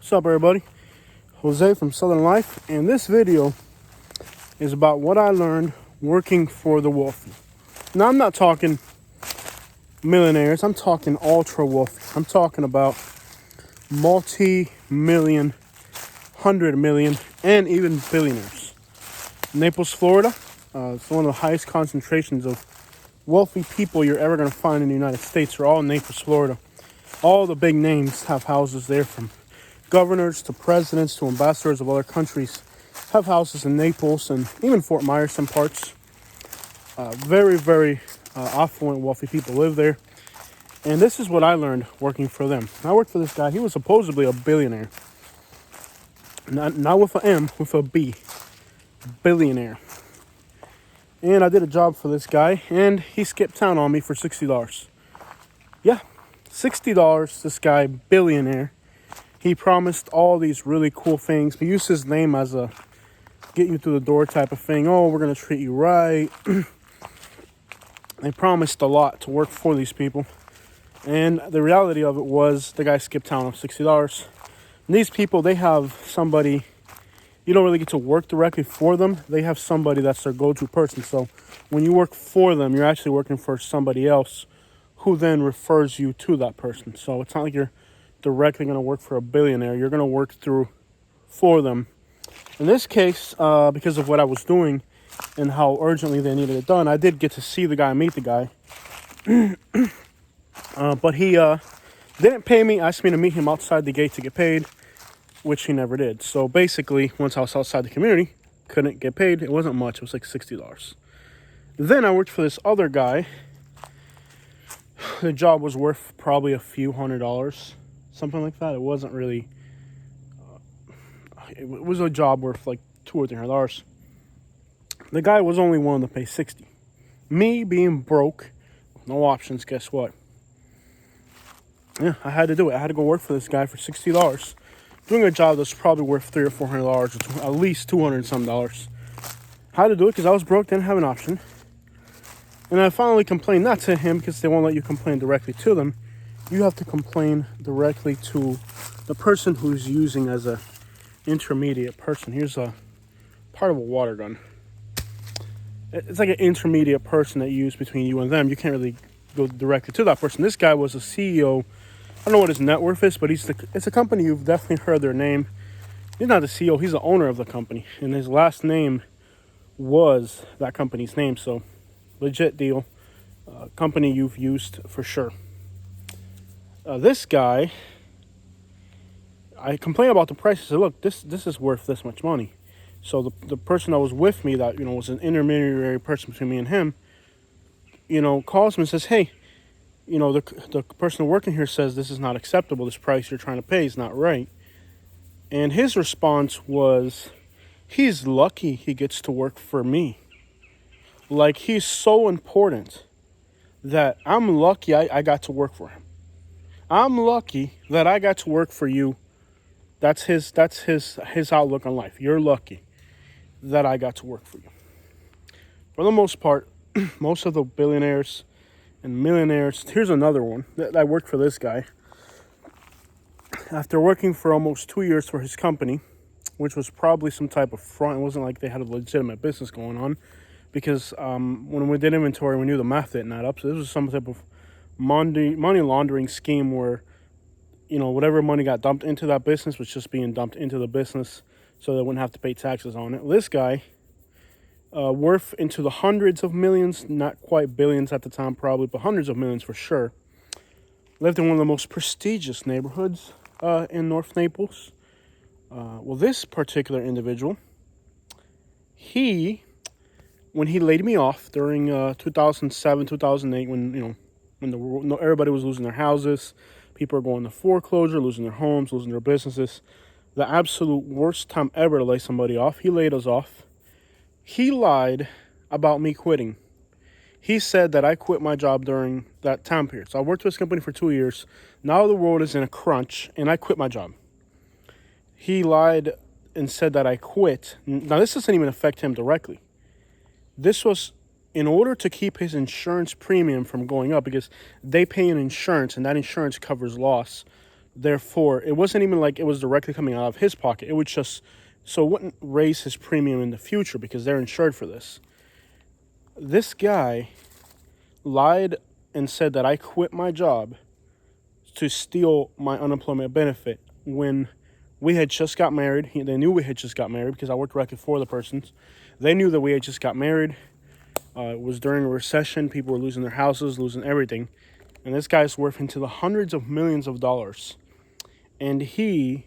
What's up, everybody? Jose from Southern Life, and this video is about what I learned working for the wealthy. Now, I'm not talking millionaires. I'm talking ultra wealthy. I'm talking about multi-million, 100 million, and even billionaires. Naples, Florida, it's one of the highest concentrations of wealthy people you're ever going to find in the United States. Are all in Naples, Florida. All the big names have houses there, from governors to presidents to ambassadors of other countries have houses in Naples and even Fort Myers, some parts. Very affluent, wealthy people live there. And this is what I learned working for them. I worked for this guy. He was supposedly a billionaire. Not with an M, with a B. Billionaire. And I did a job for this guy, and he skipped town on me for $60. Yeah, $60, this guy, billionaire. He promised all these really cool things. He used his name as a get you through the door type of thing. Oh, we're going to treat you right. They promised a lot to work for these people. And the reality of it was the guy skipped town on $60. And these people, they have somebody, you don't really get to work directly for them. They have somebody that's their go-to person. So when you work for them, you're actually working for somebody else who then refers you to that person. So it's not like you're directly going to work for a billionaire. You're going to work for them. In this case, because of what I was doing and how urgently they needed it done, I did get to see the guy, meet the guy. But he didn't pay me, asked me to meet him outside the gate to get paid, which he never did. So basically, once I was outside the community, couldn't get paid. It wasn't much. It was like $60. Then I worked for this other guy. The job was worth probably a few $100s, something like that. It wasn't really... it was a job worth like $200 or $300. The guy was only willing to pay $60. Me being broke, no options, guess what? Yeah, I had to do it. I had to go work for this guy for $60. Doing a job that's probably worth $300 or $400, at least $200 and some dollars. I had to do it because I was broke, didn't have an option. And I finally complained, not to him, because they won't let you complain directly to them. You have to complain directly to the person who's using as a intermediate person. Here's a part of a water gun. It's like an intermediate person that you use between you and them. You can't really go directly to that person. This guy was a CEO. I don't know what his net worth is, but it's a company you've definitely heard their name. He's not the CEO, he's the owner of the company. And his last name was that company's name. So, legit deal. Company you've used for sure. This guy, I complained about the price. I said, look, this is worth this much money. So the person that was with me, that, was an intermediary person between me and him, calls me and says, hey, the person working here says this is not acceptable. This price you're trying to pay is not right. And his response was, he's lucky he gets to work for me. Like, he's so important that I'm lucky I got to work for him. I'm lucky that I got to work for you. That's his outlook on life. You're lucky that I got to work for you. For the most part, most of the billionaires and millionaires, here's another one. I worked for this guy. After working for almost 2 years for his company, which was probably some type of front, it wasn't like they had a legitimate business going on, because when we did inventory, we knew the math didn't add up. So this was some type of money laundering scheme where, whatever money got dumped into that business was just being dumped into the business so they wouldn't have to pay taxes on it. This guy, worth into the hundreds of millions, not quite billions at the time probably, but hundreds of millions for sure. Lived in one of the most prestigious neighborhoods in North Naples. Well, this particular individual, when he laid me off during 2007, 2008, when everybody was losing their houses, people are going to foreclosure, losing their homes, losing their businesses, the absolute worst time ever to lay somebody off, he laid us off. He lied about me quitting. He said that I quit my job during that time period. So I worked for this company for 2 years. Now the world is in a crunch, and I quit my job. He lied and said that I quit. Now, this doesn't even affect him directly. This was in order to keep his insurance premium from going up, because they pay an insurance, and that insurance covers loss Therefore, it wasn't even like it was directly coming out of his pocket. It would just, so it wouldn't raise his premium in the future because they're insured for this. This guy lied and said that I quit my job to steal my unemployment benefit when we had just got married. They knew we had just got married because I worked directly for the persons. They knew that we had just got married. It was during a recession. People were losing their houses, losing everything. And this guy's worth into the hundreds of millions of dollars. And he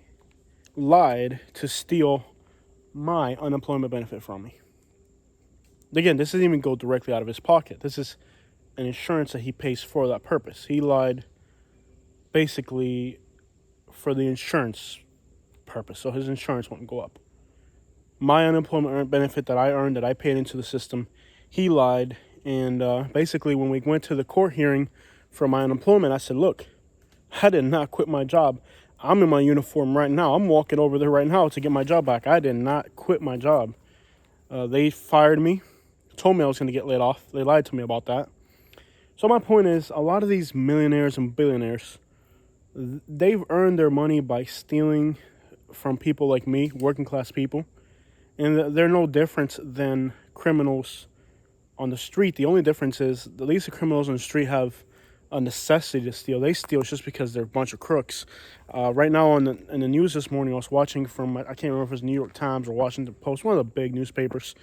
lied to steal my unemployment benefit from me. Again, this doesn't even go directly out of his pocket. This is an insurance that he pays for that purpose. He lied basically for the insurance purpose, so his insurance wouldn't go up. My unemployment benefit that I earned, that I paid into the system, he lied. And basically when we went to the court hearing for my unemployment, I said, look, I did not quit my job. I'm in my uniform right now. I'm walking over there right now to get my job back. I did not quit my job. They fired me, told me I was going to get laid off. They lied to me about that. So my point is, a lot of these millionaires and billionaires, they've earned their money by stealing from people like me, working class people. And they're no different than criminals on the street. The only difference is at least the criminals on the street have a necessity to steal. They steal just because they're a bunch of crooks. Right now in the news this morning, I was watching from, I can't remember if it was New York Times or Washington Post, one of the big newspapers,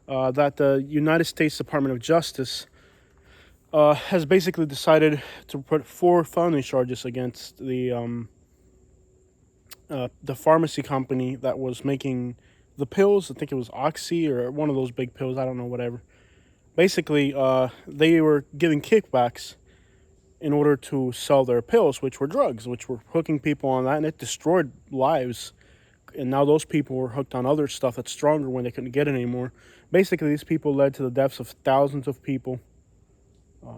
that the United States Department of Justice has basically decided to put 4 felony charges against the pharmacy company that was making the pills. I think it was Oxy or one of those big pills. I don't know, whatever. Basically, they were giving kickbacks in order to sell their pills, which were drugs, which were hooking people on that, and it destroyed lives. And now those people were hooked on other stuff that's stronger when they couldn't get it anymore. Basically, these people led to the deaths of thousands of people,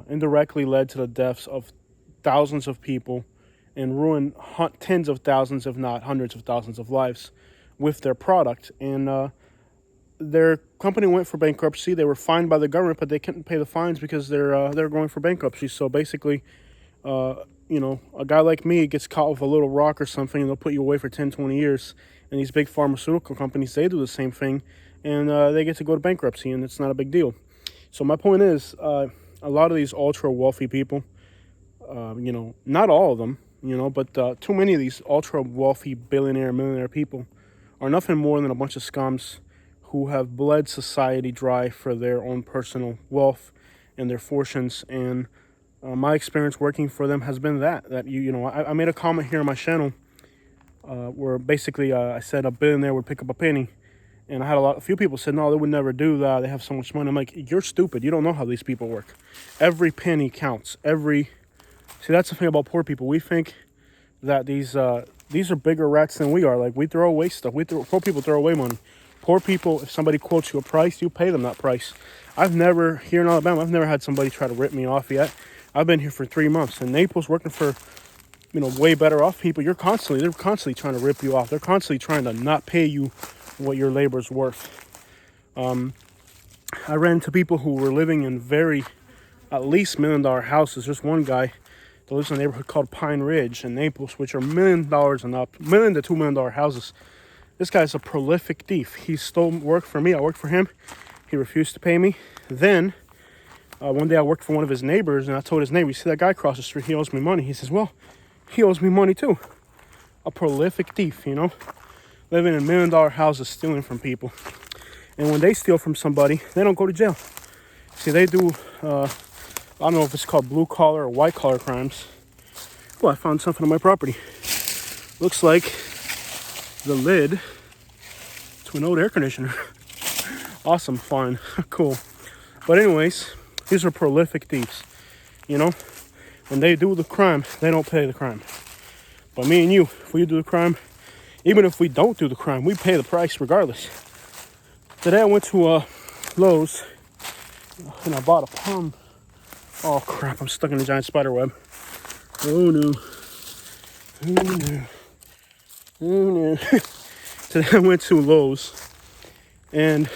indirectly led to the deaths of thousands of people, and ruined tens of thousands, if not hundreds of thousands of lives with their product. And their company went for bankruptcy. They were fined by the government, but they couldn't pay the fines because they're going for bankruptcy. So basically, a guy like me gets caught with a little rock or something, and they'll put you away for 10, 20 years. And these big pharmaceutical companies, they do the same thing, and they get to go to bankruptcy, and it's not a big deal. So my point is, a lot of these ultra wealthy people, not all of them, but too many of these ultra wealthy billionaire, millionaire people are nothing more than a bunch of scums who have bled society dry for their own personal wealth and their fortunes. And my experience working for them has been that I made a comment here on my channel where basically I said a billionaire would pick up a penny. And I had a few people said, no, they would never do that. They have so much money. I'm like, you're stupid. You don't know how these people work. Every penny counts. See, that's the thing about poor people. We think that these are bigger rats than we are. Like, we throw away stuff. Poor people throw away money. Poor people, if somebody quotes you a price, you pay them that price. Here in Alabama, I've never had somebody try to rip me off yet. I've been here for 3 months. In Naples, working for, way better off people, they're constantly trying to rip you off. They're constantly trying to not pay you what your labor's worth. I ran into people who were living in at least $1 million houses. There's one guy that lives in a neighborhood called Pine Ridge in Naples, which are $1 million and up, $1 million to $2 million houses. This guy's a prolific thief. He stole work from me. I worked for him. He refused to pay me. Then one day I worked for one of his neighbors, and I told his neighbor, you see that guy across the street, he owes me money. He says, well, he owes me money too. A prolific thief, living in $1 million houses, stealing from people. And when they steal from somebody, they don't go to jail. See, they do, I don't know if it's called blue collar or white collar crimes. Well, I found something on my property. Looks like the lid to an old air conditioner. Awesome, fine, cool. But anyways, these are prolific thieves. When they do the crime, they don't pay the crime. But me and you, if we do the crime, even if we don't do the crime, we pay the price regardless. Today I went to Lowe's and I bought a palm. Oh crap, I'm stuck in a giant spider web. Oh no. Today I went to Lowe's and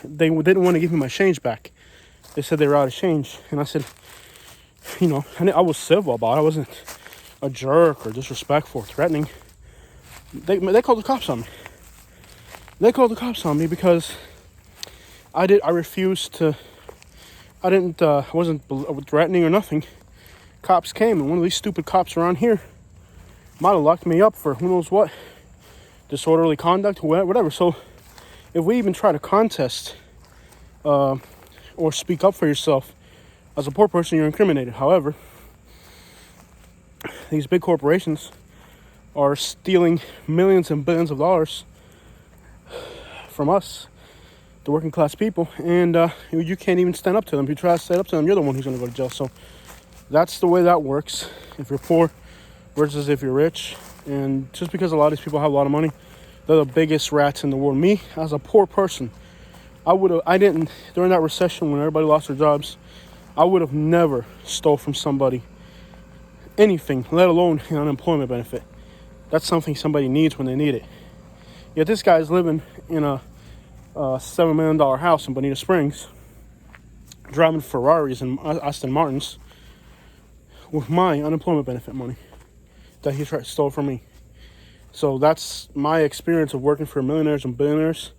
they didn't want to give me my change back. They said they were out of change. And I said, I was civil about it. I wasn't a jerk or disrespectful or threatening, they called the cops on me. They called the cops on me because I refused to. I wasn't threatening or nothing. Cops came, and one of these stupid cops around here might have locked me up for who knows what, disorderly conduct, whatever. So if we even try to contest or speak up for yourself as a poor person, you're incriminated. However, these big corporations are stealing millions and billions of dollars from us, the working class people, and you can't even stand up to them. If you try to stand up to them, you're the one who's going to go to jail. So that's the way that works if you're poor versus if you're rich. And just because a lot of these people have a lot of money, they're the biggest rats in the world. Me, as a poor person, during that recession when everybody lost their jobs, I would have never stole from somebody anything, let alone an unemployment benefit. That's something somebody needs when they need it. Yet this guy's living in a $7 million house in Bonita Springs, driving Ferraris and Aston Martins with my unemployment benefit money that he stole from me. So that's my experience of working for millionaires and billionaires.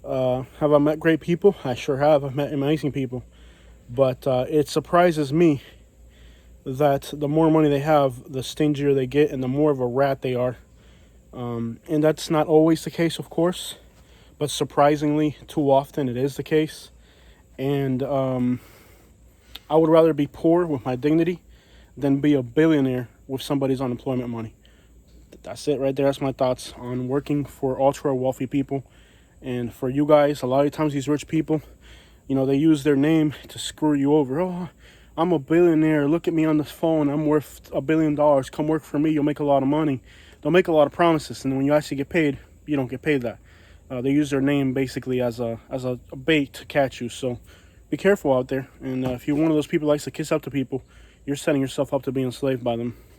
Have I met great people? I sure have. I've met amazing people. But it surprises me that the more money they have, the stingier they get and the more of a rat they are. And that's not always the case, of course. But surprisingly, too often it is the case. And I would rather be poor with my dignity than be a billionaire with somebody's unemployment money. That's it right there. That's my thoughts on working for ultra wealthy people. And for you guys, a lot of times these rich people, they use their name to screw you over. Oh, I'm a billionaire. Look at me on the phone. I'm worth $1 billion. Come work for me. You'll make a lot of money. They'll make a lot of promises. And when you actually get paid, you don't get paid that. They use their name basically as a bait to catch you. So be careful out there. And if you're one of those people who likes to kiss up to people, you're setting yourself up to be enslaved by them.